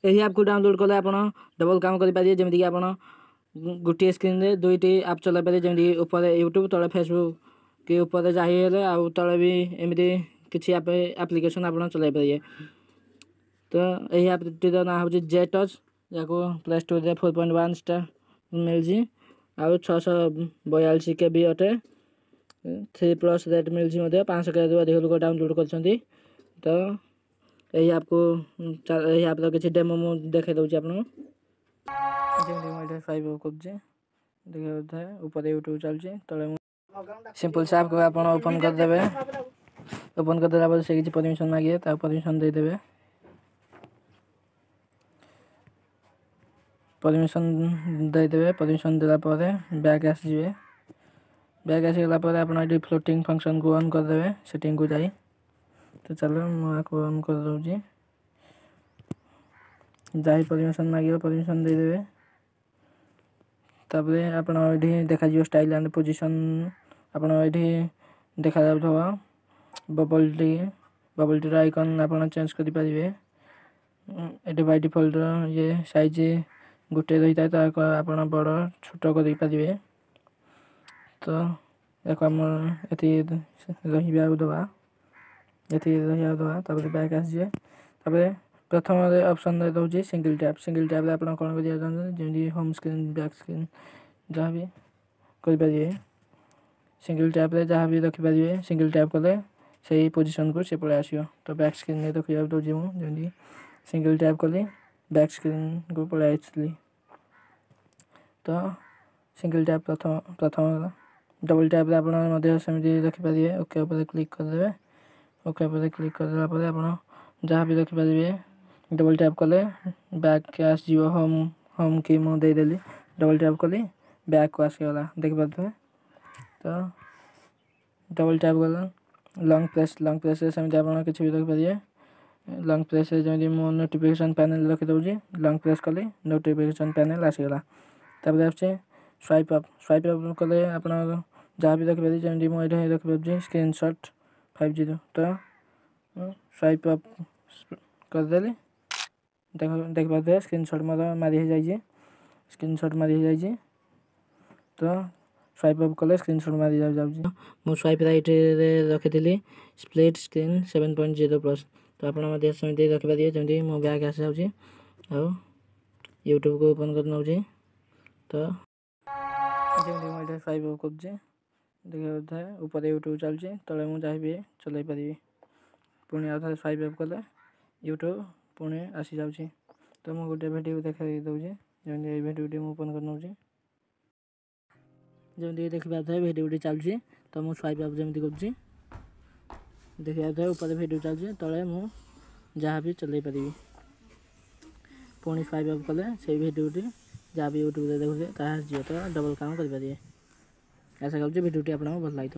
यही आपको डाउनलोड कले आप डबल काम करेंगे जमीक आप गोटे स्क्रीन रे दुईटी आप चलाई पारे जमी ऊपर यूट्यूब तले फेसबुक कि ऊपर जाहिए आउ तले भी एमती किसी एप्लिकेशन आप चलाई पारे। तो यही आपटीर ना हूँ जे टच या प्ले स्टोर रे 4.1 स्टार मिल आउ 642 KB अटे 3+ रेट मिल 500 के अधिक लोग डाउनलोड कर। तो यही आपको यही आप किसी डेमो मुझे देखे दूसरी आपको फाइव कर देखिए ऊपर यूट्यूब चलती तले सिंपल से आपको आप ओपन करदे। ओपन करदेला से किसी परमिशन मांगे परमिशन देदेवे। परमिशन देदेवे परमिशन देला बैक आसजे। बैक आसगला आप फ्लोटिंग फंक्शन को ऑन करदे सेटिंग को जाए। तो चलो मुझे ऑन कर दूँगी जहाँ परमिशन मांगे परमिशन देदेवे। तापर आप देखा स्टाइल एंड पोजिशन आप देखा बबल टी आइकन आप चेंज करेंगे। ये बाय डिफॉल्ट ये साइज गोटे रही है तो आप बड़ छोट करेंगे। तो एक रही दवा ये दवा तापर बैक आसजे। प्रथम ऑप्शन रोचे सिंगल टैप। सिंगल टैप आप कौन कर होम स्क्रीन बैक स्क्रीन जहाँ भी करेंगे। सिंगल टैप जहाँ भी रखिपारे सिंगल टैप कले से पोजिशन को से पलि आसो। तो बैक स्क्रीन में रखा दूसरी मुझे सिंगल टैप कली बैक स्क्रीन को पलि आसली। तो सिंगल टैप प्रथम डबल टैप आपमती रखिपारे ओके उपर क्लिक करदे। ओके उपर क्लिक करदेला आप जहाँ भी रखिपारे डबल टैप कले बैक आसो। होम की मुझे देदेली डबल टैप कली बैक को आसगला देखिए। तो डबल टैप गला लॉन्ग प्रेस सेमती आप किसी भी रखिपारे। लॉन्ग प्रेस जमी मो नोटिफिकेशन पैनल रखिदे लॉन्ग प्रेस कले नोटिफिकेशन पैनल आसगला। तापर आसे स्वाइप अप कले आप जहाँ भी रखिपारे जमी मुझे रखिपारे स्क्रीनशॉट 50। तो स्वाइप अप करदेली देखिए स्क्रीनशॉट मोर मारी जाइए। स्क्रीनशॉट मारी जाइए। तो स्वाइप अप कले स्क्रीनशॉट मारी जाऊँगी मु स्वाइप राइट रखी स्प्लिट स्क्रीन 7.0+। तो आप सेमती रखिपारे जमी मो बैक आस जाऊँगी आउ यूट्यूब को ओपन कर नौजी। तो जमी मुझे स्वाइप अप कर देखिए ऊपर यूट्यूब चलती तले मुझे चाहिए चलाई पारि पुणी आउ थे स्वाइप अप कले यूट्यूब पुणी आसी जाऊँगी। तो मुझे गोटे भिडियो देखा दूसरी जमी भिडियो ओपन कर नौजी जमी देखिए भिडियो चलती। तो मुझे स्वाइप अप जमी कर देखिए ऊपर भिडियो चलती तले मुझे जहाँ भी चलाई पारि पुणी स्वाइप अप कले से भिडियो जहाँ भी यूट्यूब देखुए तो डबल काम करेंगे। ऐसा करुँच भिडियो आपको भल लगी।